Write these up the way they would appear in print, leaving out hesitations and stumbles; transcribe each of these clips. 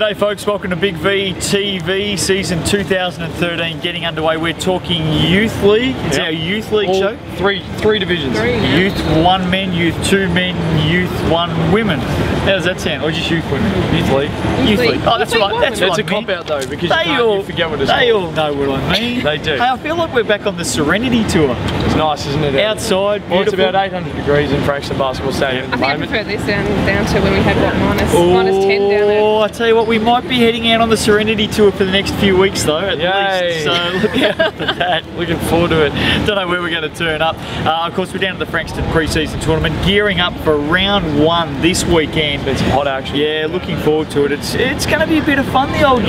G'day folks, welcome to Big V TV season 2013 getting underway. We're talking Youth League. It's our Youth League show. Three divisions. Youth 1 men, Youth 2 men, Youth 1 women. How does that sound? Or just Youth Women? Youth League? Youth League. Oh, that's right. That's a cop out though, because you forget what it's called. They all know what I mean. They do. Hey, I feel like we're back on the Serenity Tour. It's nice, isn't it? Outside, beautiful. Well, it's about 800 degrees in Frankston Basketball Stadium at the moment. I prefer this down to when we had what, minus 10 down there. Oh, I tell you what, we might be heading out on the Serenity Tour for the next few weeks though, at least. So look out for that. Looking forward to it. Don't know where we're going to turn up. Of course, we're down at the Frankston pre-season tournament, gearing up for round 1 this weekend. It's hot action. Yeah, looking forward to it. It's going to be a bit of fun. The young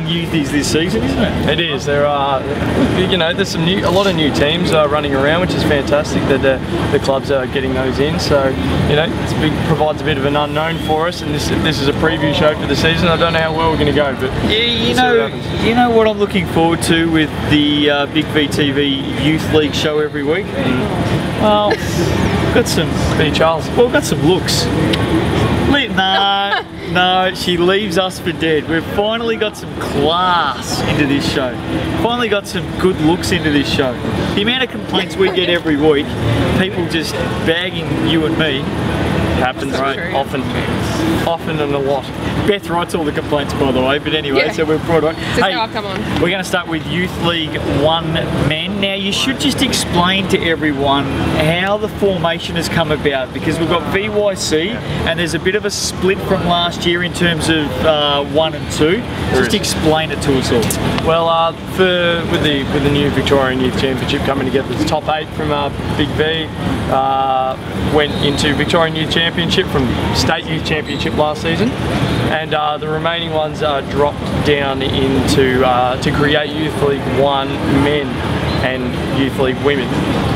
youthies this season, isn't it? It is. There are, you know, there's a lot of new teams running around, which is fantastic that the clubs are getting those in. So, you know, it provides a bit of an unknown for us, and this is a preview show for the season. I don't know how well we're going to go, but yeah, you know what I'm looking forward to with the Big VTV Youth League show every week. Well, got some Charles. Well, got some looks. No, she leaves us for dead. We've finally got some class into this show. Finally got some good looks into this show. The amount of complaints we get every week, people just bagging you and me, happens right often and a lot. Beth writes all the complaints, by the way, but anyway, so we've brought her on. Hey, come on. We're going to start with Youth League 1 men. Now, you should just explain to everyone how the formation has come about, because we've got VYC and there's a bit of a split from last year in terms of 1 and 2. Just explain it to us all. Well, with the new Victorian Youth Championship coming together, the top 8 from Big V went into Victorian Youth Championship from State Youth Championship last season, and the remaining ones dropped down into to create Youth League 1 men and Youth League women.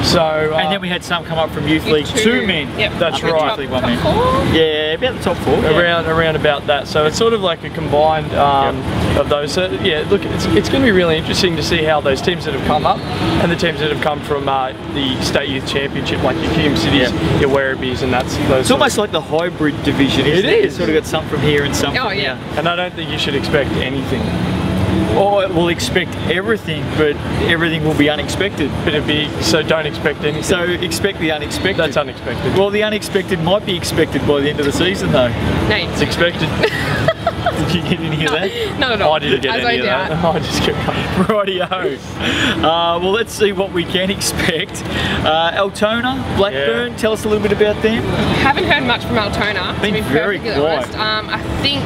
So and then we had some come up from Youth League 2 men. Yep. That's right. Youth League 1 men. Yeah, about the top 4. Around about that. So it's sort of like a combined of those. So yeah, look, it's going to be really interesting to see how those teams that have come up and the teams that have come from the State Youth Championship, like your Hume Cities, your Werribees, and that's those. It's almost like the hybrid division. It is. It's sort of got some from here and some from here. And I don't think you should expect anything. Or we'll expect everything, but everything will be unexpected. But so don't expect anything. So expect the unexpected. That's unexpected. Well, the unexpected might be expected by the end of the season, though. No, it's expected. Did you get any of that? Not at all. I didn't get any of that. I just kept going. Rightio. Well, let's see what we can expect. Altona, Blackburn, tell us a little bit about them. Haven't heard much from Altona. Been very quiet. I think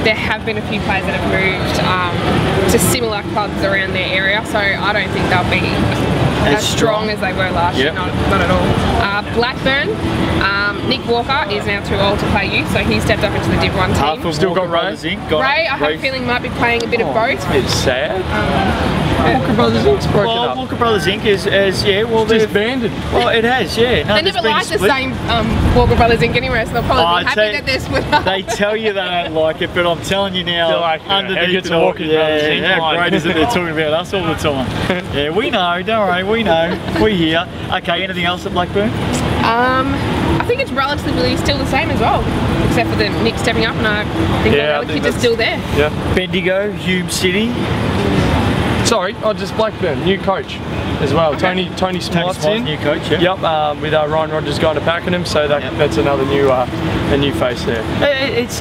there have been a few players that have moved to similar clubs around their area, so I don't think they'll be as strong as they were last year, not at all. Blackburn, Nick Walker is now too old to play youth, so he stepped up into the Div 1 team. Still got Ray. Ray, I have a feeling might be playing a bit of both. It's sad. Walker Brothers Inc.'s broken up. Walker Brothers Inc. is disbanded. Well, it has, yeah. No, they never liked the same Walker Brothers Inc. anyway, so they'll probably be happy that they're split up. They tell you they don't like it, but I'm telling you now, like, underneath it all, how great is it they're talking about us all the time. Yeah, we know, don't worry, we know. We're here. Okay, anything else at Blackburn? I think it's relatively still the same as well, except for the Nick stepping up, and I think the other kids are still there. Yeah. Bendigo, Hume City. Sorry, just Blackburn, new coach as well. Okay. Tony Smythe's in. New coach, Yep, with Ryan Rogers going to Pakenham, so that's another new face there. It's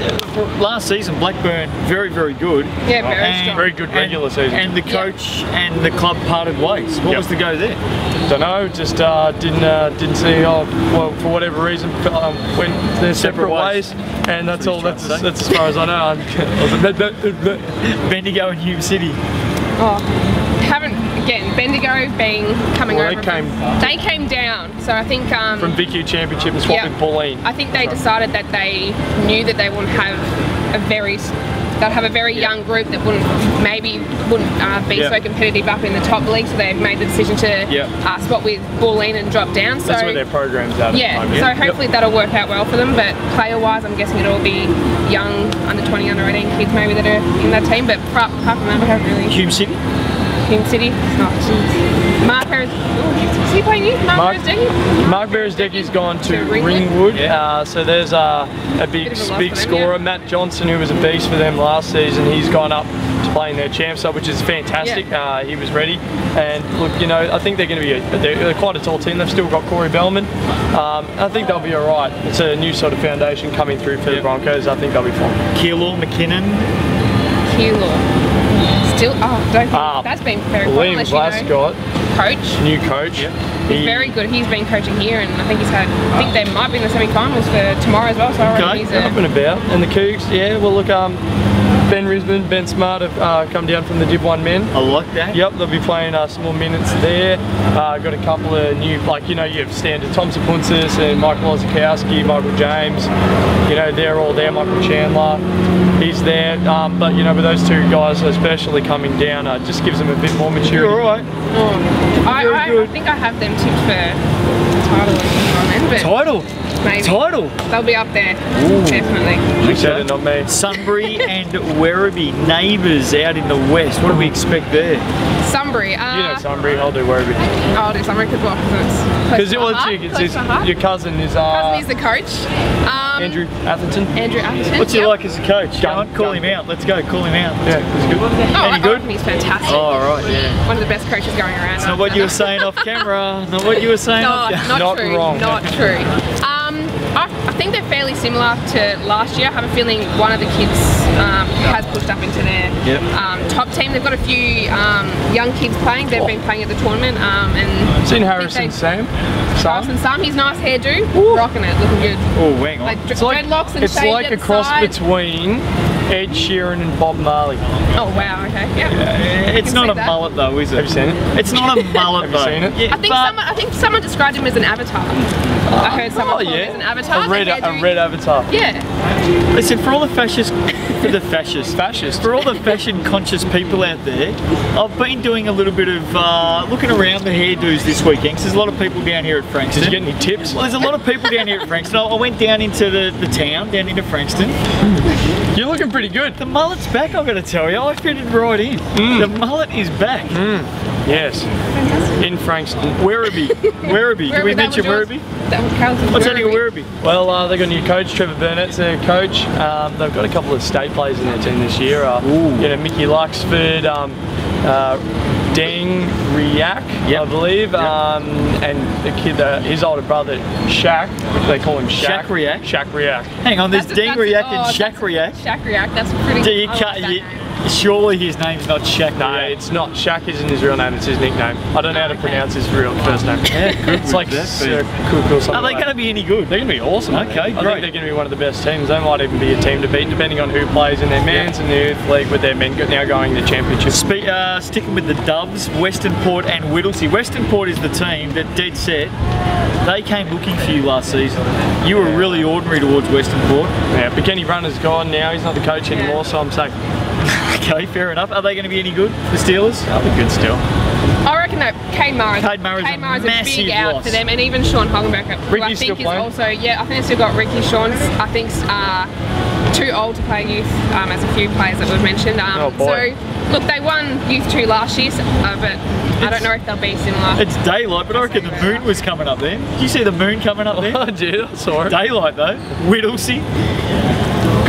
last season Blackburn very good. Yeah, very strong. Very good regular season. And the coach and the club parted ways. What was the go there? Don't know. Just didn't see. Well, for whatever reason, went their separate ways, and that's all. That's as far as I know. Bendigo and Hume City. Bendigo coming over. They came down, so I think from VQ Championship and swapping Pauline. I think they decided that they knew that they wouldn't have a very young group that wouldn't be so competitive up in the top league, so they've made the decision to swap with Pauline and drop down. So that's where their program's at. So hopefully that'll work out well for them. But player-wise, I'm guessing it'll be young under 20, under 18 kids maybe that are in that team. But apart from that, we haven't really. Hume City. Hume City. Oh, Mark Harris. Is he playing youth? Mark Beresdecki? Mark Beresdecki's gone to Ringwood. Ringwood. So there's a big scorer, Matt Johnson, who was a beast for them last season. He's gone up to play in their champs side, which is fantastic. Yeah. He was ready, and look, you know, I think they're going to be they're quite a tall team. They've still got Corey Bellman. I think they'll be all right. It's a new sort of foundation coming through for the Broncos. I think they'll be fine. Keilor, McKinnon. Still, that's been very good. Liam Glasgow, coach. New coach. He's very good. He's been coaching here, and I think I think they might be in the semi-finals for tomorrow as well. So I reckon he's up and about. And the Cougs, yeah. Well, look, Ben Risman, Ben Smart have come down from the Div 1 men. I like that. Yep, they'll be playing some more minutes there. Got a couple of new, like, you know, you have standard Tom Sapunsis and Michael Ozakowski, Michael James. You know, they're all there. Michael Chandler, he's there. But, you know, with those two guys especially coming down, just gives them a bit more maturity. You're all right. I think I have them tipped for title. Maybe. Title? They'll be up there, definitely. You said it, not me. Sunbury and Werribee, neighbours out in the west. What do we expect there? Sunbury. You know Sunbury, I'll do Werribee. I'll do Sunbury because because your cousin is the coach. Andrew Atherton. What's he like as a coach? Go on, call him out. Let's go, call him out. Yeah, he's good. Any good? He's fantastic. Oh, right, yeah. One of the best coaches going around. That's not what you were saying off camera. Not what you were saying off camera. Not true. Wrong. Not true. I think they're fairly similar to last year. I have a feeling one of the kids has pushed up into their top team. They've got a few young kids playing. They've been playing at the tournament. And seen Harrison Sam? Harrison Sam, his nice hairdo, rocking it, looking good. Oh, hang on. Like dreadlocks and it's like a cross between Ed Sheeran and Bob Marley. Oh wow, okay, yeah. It's not a mullet though, is it? Have you seen it? It's not a mullet though. Have you seen it? Yeah, I think someone described him as an avatar. I heard someone call him as an avatar. A red avatar. Yeah. Listen, for all the fascist, for all the fashion conscious people out there, I've been doing a little bit of looking around the hairdos this weekend because there's a lot of people down here at Frankston. Did you get any tips? Well, there's a lot of people down here at Frankston. I went down into the town, down into Frankston. You're looking pretty good. The mullet's back, I've got to tell you. I fitted right in. The mullet is back. Yes. In Frankston. Werribee. Did we mention Werribee? What's happening at Werribee? Well, they've got a new coach, Trevor Burnett's their coach. They've got a couple of state players in their team this year. You know, Mickey Luxford, Deng Riak, I believe, and the kid, his older brother, Shaq, they call him Shaq. Shaq Riak. Hang on, there's Deng Riak and Shaq Riak. Shaq Riak, that's pretty good. Surely his name's not Shaq. No, it's not. Shaq isn't his real name, it's his nickname. I don't know how to pronounce his real first name. Yeah, good. It's like Cook or something. Are they going to be any good? They're going to be awesome. Okay, great. I think they're going to be one of the best teams. They might even be a team to beat, depending on who plays in their men's and the youth league, with their men now going to the championship. Sticking with the Doves, Western Port and Whittlesea. Western Port is the team that, dead set, they came looking for you last season. You were really ordinary towards Western Port. Yeah, but Kenny Brunner's gone now. He's not the coach anymore, so I'm safe. Okay, fair enough. Are they going to be any good, the Steelers? They'll be good still. I reckon that Cade Murray's a big out loss for them, and even Sean Hulkenberg, who I think is playing? also, I think they've still got Ricky Sean's, I think, too old to play youth, as a few players that we've mentioned. So, look, they won Youth 2 last year, but I don't know if they'll be similar. It's daylight, but I reckon the moon was coming up then. Did you see the moon coming up there? I did, I saw it. Daylight though. Whittlesea.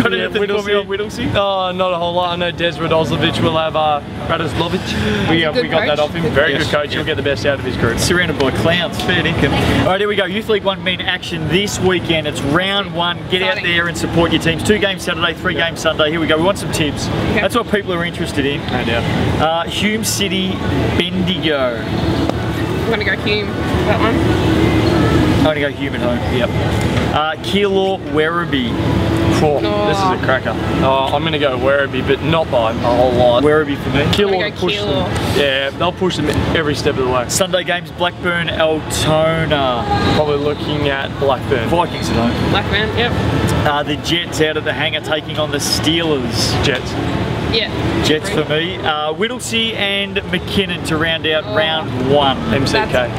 Got anything for me on Whittlesea? Oh, not a whole lot. I know Des Radoslovic will have Radoslovic. We got that off him. Very good coach. He'll get the best out of his group. Surrounded by clowns. Fair income. Alright, here we go. Youth League 1 men action this weekend. It's round 1. Get out there and support your teams. 2 games Saturday, 3 games Sunday. Here we go. We want some tips. Okay. That's what people are interested in. No doubt. Hume City, Bendigo. I'm going to go Hume. That one. I'm going to go Hume at home. Yep. Keilor, Werribee. This is a cracker. I'm going to go Werribee, but not by a whole lot. Werribee for me. Keilor push them. Yeah, they'll push them every step of the way. Sunday games, Blackburn, Altona. Probably looking at Blackburn. Vikings at home. Blackburn, yep. The Jets out at the hangar taking on the Steelers. Jets. Yeah. Jets for me. Whittlesea and McKinnon to round out round 1. MCK.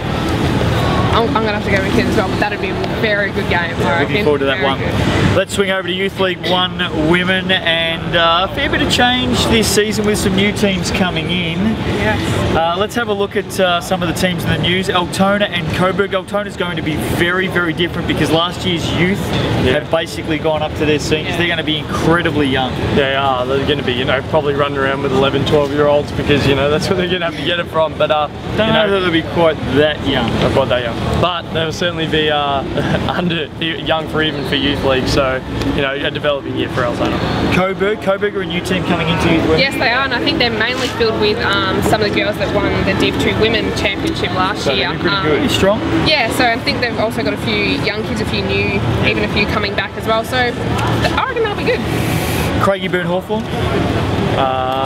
I'm going to have to go with kids as well, but that'd be a very good game. Looking forward to that Very one. good. Let's swing over to Youth League 1 Women, and a fair bit of change this season with some new teams coming in. Yes. Let's have a look at some of the teams in the news. Altona and Coburg. Altona is going to be very, very different because last year's youth have basically gone up to their seniors. They're going to be incredibly young. They are. They're going to be, probably running around with 11, 12-year-olds because, that's where they're going to have to get it from. But, Don't know that they'll be quite that young. Not quite that young. But they'll certainly be young for even for Youth League. So, a developing year for Altona. Coburg are a new team coming into Youth League. Yes, they are, and I think they're mainly filled with some of the girls that won the Div 2 Women Championship last year. They're pretty good. Strong. Yeah, so I think they've also got a few young kids, a few new, even a few coming back as well. So I reckon that'll be good. Craigieburn Hawthorn.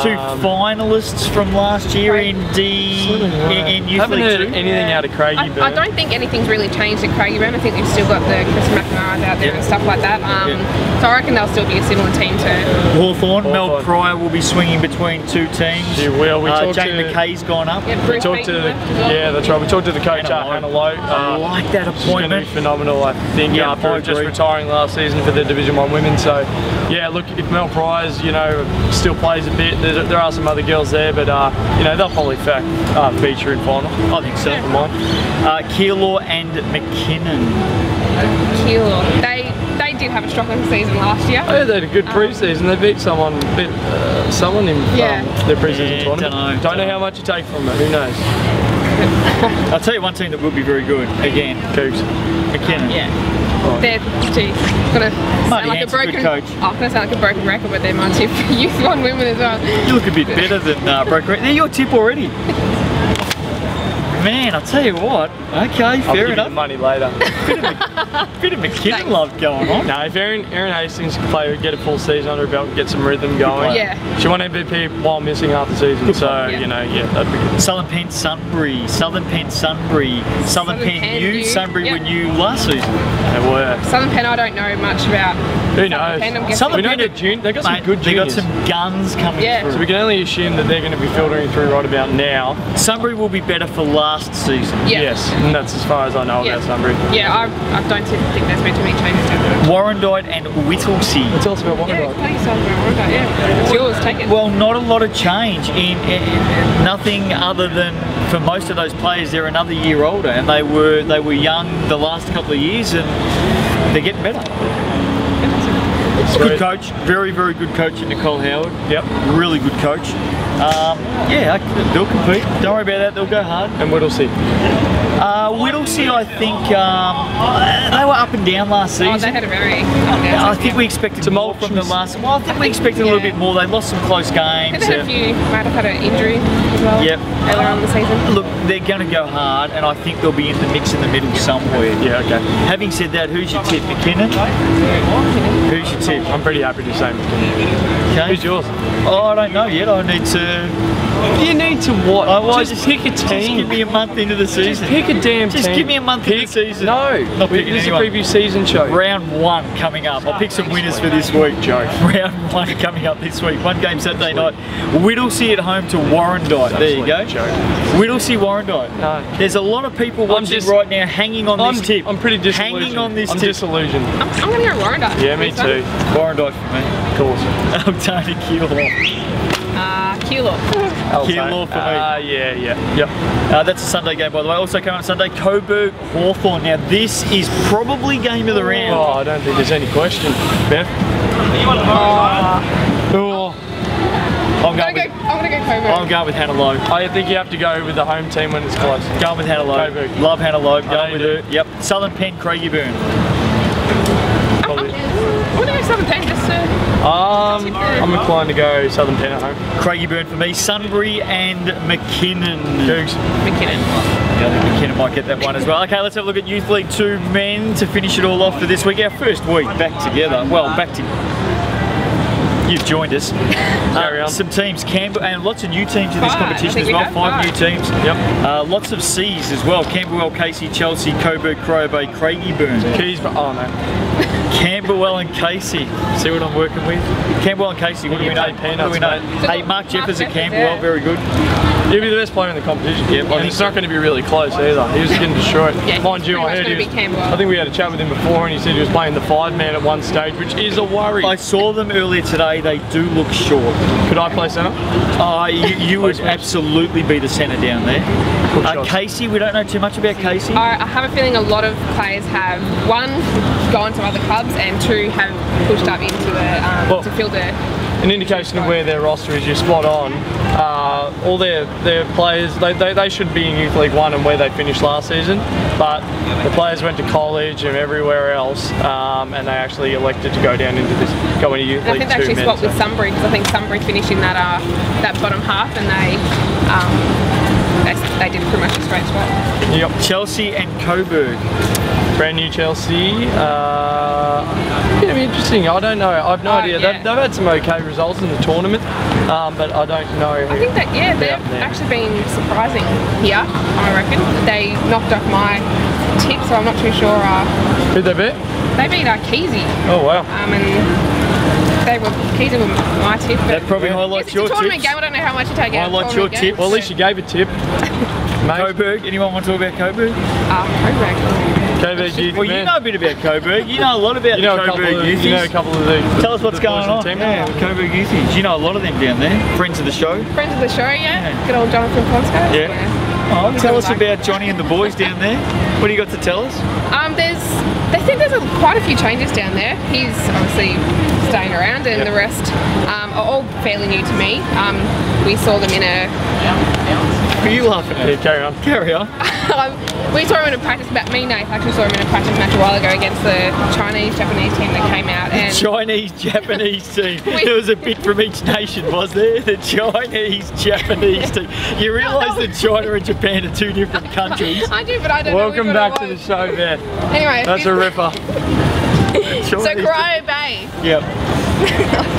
Two finalists from last year in Youth League 2. Haven't heard anything out of Craigieburn. I don't think anything's really changed at Craigieburn. I think they've still got the Chris McNamara out there and stuff like that. So I reckon they'll still be a similar team to Hawthorn. Mel Pryor will be swinging between two teams. She will. Jane McKay's gone up. Yeah, we talked to that's right. We talked to the coach Hannah Lowe. I like that appointment. She's going to be phenomenal, I think, after just retiring last season for the Division 1 women. So yeah, look, if Mel Pryor's still plays a bit, there are some other girls there, but they'll probably feature in final. I think so. Keilor and McKinnon. Keilor. They did have a strong season last year. Oh, they had a good pre-season. They beat someone in their pre-season tournament. Don't know how much you take from it. Who knows? I'll tell you one team that will be very good again. Cougs. McKinnon. Yeah. They're gonna sound like a broken coach. I'm gonna sound like a broken record, but they're my tip for Youth 1 Women as well. You look a bit better than broken record. They're your tip already. Man, I'll tell you what. Okay, fair enough. The money later. Bit of McKinnon love going on. No, if Erin Hastings can get a full season under her belt, get some rhythm going. Yeah. She won MVP while missing half the season, so that'd be good. Southern Penn Sunbury, Southern Penn U, Sunbury were new last season. They were. Southern Penn, I don't know much about. Who knows? Southern Penn, they've got some good juniors. They got some guns coming through. So we can only assume that they're going to be filtering through right about now. Sunbury will be better for last season. Yes, and that's as far as I know about Sunbury. Yeah, I don't think there's been too many changes to it. Warrandyte and Whittlesea. Tell us about Warrandyte. It's yours, take it. Well, not a lot of change in nothing other than for most of those players they're another year older, and they were young the last couple of years, and they're getting better. Good coach, very, very good coach in Nicole Howard. Yep. Really good coach. They'll compete. Don't worry about that, they'll go hard. And Whittlesea? Whittlesea, I think, they were up and down last season. Oh, they had a very up and down. I think we expected more from them last. Well, I think we expected a little bit more. They lost some close games. They might have had an injury as well. Yep. Earlier on in the season. Look, they're going to go hard, and I think they'll be in the mix in the middle somewhere. Yeah, okay. Having said that, who's your tip, McKinnon? Who's your tip? I'm pretty happy to say McKinnon. Okay. Who's yours? Oh, I don't know yet. I need to. You need to what? Just pick a team. Just give me a month into the season. Just pick a damn team. Just give me a month into the season. No. Not picking This is a anyone. preview season show. Round 1 coming up. I'll pick some winners for this week. Joke. Round 1 coming up this week. One game Saturday night. Whittlesea at home to Warrandyte. There you go. Joke. Whittlesea Warrandyte. No. There's a lot of people watching right now hanging on this tip. I'm pretty disillusioned. Hanging on this tip. Disillusioned. I'm going to go Warrandyte. Yeah, me too. Warrandyte for me. Of course. Altona Keilor. Keilor. Keilor for me. Yeah. That's a Sunday game, by the way. Also coming on Sunday, Coburg Hawthorn. Now this is probably game of the round. Oh, I don't think there's any question. Beth? I'm going to go Coburg. I'm going with Hannah Lowe. I think you have to go with the home team when it's close. Going with Hannah Lowe. Coburg. Love Hannah Lowe. Going with do. her. Yep. Southern Penn, Craigieburn. I'm going to go Southern Penn just I'm inclined to go Southern Penn at home. Craigieburn for me. Sunbury and McKinnon. Cougs. McKinnon. Yeah, I think McKinnon might get that one as well. Okay, let's have a look at Youth League 2 men to finish it all off for this week. Our first week back together. Well, back to you've joined us. Carry on. Some teams, and lots of new teams in this competition as well. 5 new teams. Yep. Lots of C's as well. Camberwell, Casey, Chelsea, Coburg, Crow Bay, Craigieburn. Oh no. Camberwell and Casey. See what I'm working with? Camberwell and Casey, what do we know? Hey, Mark Jeffers at Camberwell, very good. He'll be the best player in the competition. Yeah, and it's not going to be really close either. He was getting destroyed. Yeah, mind you, I think we had a chat with him before, and he said he was playing the 5-man at one stage, which is a worry. I saw them earlier today. They do look short. Could I play centre? You would absolutely be the centre down there. Casey, we don't know too much about Casey. I have a feeling a lot of players have, 1, gone to other clubs, and 2, have pushed up into the to fill the. An indication of where their roster is, you're spot on. All their players, they should be in Youth League 1 and where they finished last season, but the players went to college and everywhere else, and they actually elected to go down into Youth League 2. I think they actually swapped with Sunbury, because I think Sunbury finished in that bottom half, and they did pretty much a straight swap. Yep. Chelsea and Coburg. Brand new Chelsea. It'll be interesting. I don't know. I've no idea. Yeah. They've had some okay results in the tournament, but I don't know. I think that they've actually been surprising here. I reckon they knocked off my tip, so I'm not too sure. Who'd they beat? They beat Keezy. Oh wow. Keezy was my tip. That probably highlights your tips. It's a tournament game. I don't know how much you take out. Highlights your tip. Well, at least you gave a tip. Coburg. Anyone want to talk about Coburg? Coburg. Youth. Well, you know a bit about Coburg. You know a lot about the Coburg Youthies. You know a couple of the. Tell us what's going on. Coburg Youthies. You know a lot of them down there. Friends of the show. Friends of the show, yeah. Good old Jonathan Ponsco. Yeah. Oh, tell us about Johnny and the boys down there. What do you got to tell us? They think there's quite a few changes down there. He's obviously staying around, and the rest are all fairly new to me. We saw them in a. What are you laughing at? Yeah, carry on. Carry on. We saw him in a practice, Nath actually saw him in a practice match a while ago against the Chinese-Japanese team that came out. And Chinese-Japanese team. There was a bit from each nation, was there? The Chinese-Japanese team. You realise that China and Japan are 2 different countries. I do, but I don't know. Welcome back to the show, Beth. Anyway. That's a ripper. So Crow Bay. Yep.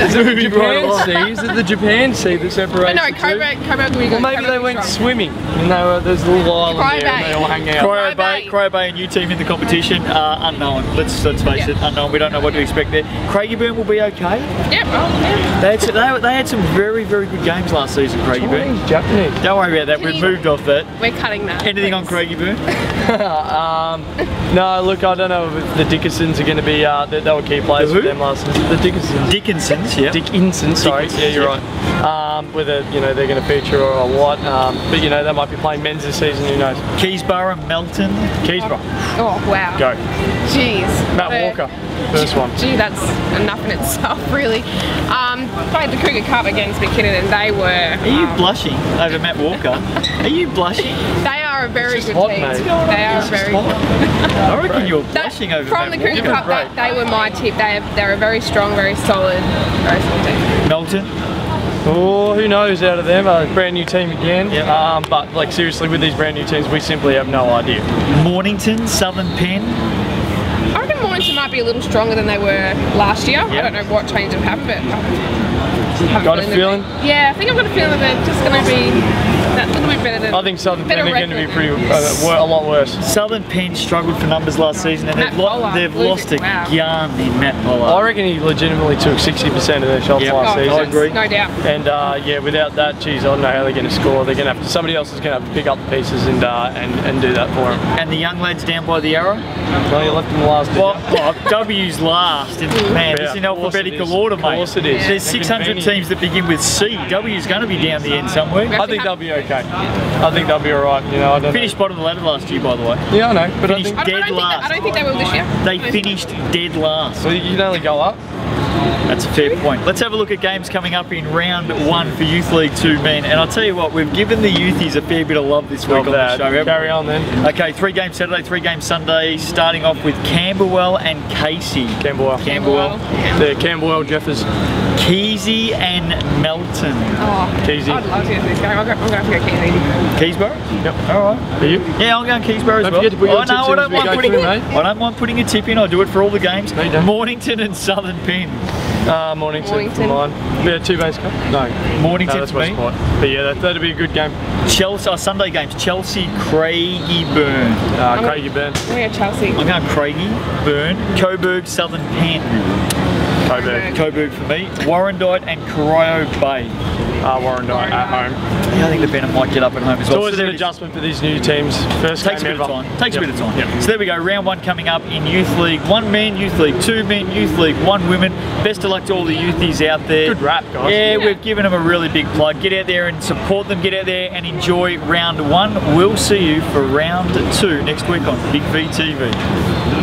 Is it the Japan Sea? Is it the Japan Sea that separates? But no, Coburg will be good. Maybe they went swimming and there's a little island there and they all hang out. Crow Bay, a new team in the competition, unknown. Let's face it, unknown. We don't know what to expect there. Craigieburn will be okay. Yep. Yeah. They had some very, very good games last season, Craigieburn. Japanese. Don't worry about that. We've moved off that. We're cutting that. Anything on Craigieburn? No, look, I don't know if the Dickinsons are going to be. They were key players for them last season. The Dickinsons, yeah. Dickinsons, sorry. Yeah, you're right. Whether they're going to feature or what, but they might be playing men's this season. Who knows? Keysborough, Melton. Keysborough. Oh wow. Go. Jeez. Matt Walker. First one. Gee, that's enough in itself, really. Played the Cougar Cup against McKinnon, and they were. Are you blushing over Matt Walker? Are you blushing? They are a very good hot, team. mate. They are very. I reckon you're blushing over from Matt the Cougar Walker. Cup. They were my tip. They're a very strong, very solid team. Melton. Oh, who knows out of them? A brand new team again. Yep. But like seriously, with these brand new teams, we simply have no idea. Mornington, Southern Penn. I reckon Mornington might be a little stronger than they were last year. Yep. I don't know what change have happened, but got a feeling? Yeah, I think I've got a feeling that they're just going to be a little bit better than. I think Southern Penn are going to be a lot worse. Southern Penn struggled for numbers last season, and they've lost a gun in Matt Pollard. I reckon he legitimately took 60% of their shots last season. I agree. No doubt. And yeah, without that, geez, I don't know how they're going to score. They're going to have to. Somebody else is going to have to pick up the pieces and do that for them. And the young lads down by the arrow. No, you left them last. W's last. And man, it's in alphabetical order, mate. Of course it is. There's 600 teams that begin with C. W's going to be down the end somewhere. I think they'll be okay. I think they'll be alright. I don't finished bottom of the ladder last year, by the way. Yeah, I know. But finished dead last. I don't think they will this year. They finished dead last. So you can only go up. That's a fair point. Let's have a look at games coming up in round 1 for Youth League 2 men. And I'll tell you what, we've given the Youthies a fair bit of love this week on the show. Carry on then. Okay, 3 games Saturday, 3 games Sunday, starting off with Camberwell and Casey. Camberwell. The Camberwell Jeffers. Keezy and Melton. Oh, Keezy. I'd love to get this game. I'm going to have to go Keezy. Keysborough? Yep. Alright. Are you? Yeah, I'm going Keysborough as well. Don't forget to put your tips in as we go through, mate. I don't mind putting a tip in, I do it for all the games. No, you don't. Mornington and Southern Penn. Mornington from mine. Yeah, 2 base cup. No. Mornington that's for me. Sport. But yeah, that'd be a good game. Chelsea, Sunday games. Chelsea, Craigieburn. Craigieburn. We're Chelsea. I'm going Craigieburn. Coburg, Southern Canton. Coburg for me. Warrandyte and Corio Bay. Warrandyte at home. Yeah, I think the Venom might get up at home as well. It's always an adjustment for these new teams. First Takes a game bit of ever. time. Takes a bit of time. Yep. So there we go. Round 1 coming up in Youth League. 1 men Youth League, 2 men Youth League, 1 women. Best of luck to all the youthies out there. Good rap, guys. Yeah, we've given them a really big plug. Get out there and support them. Get out there and enjoy round 1. We'll see you for round 2 next week on Big V TV.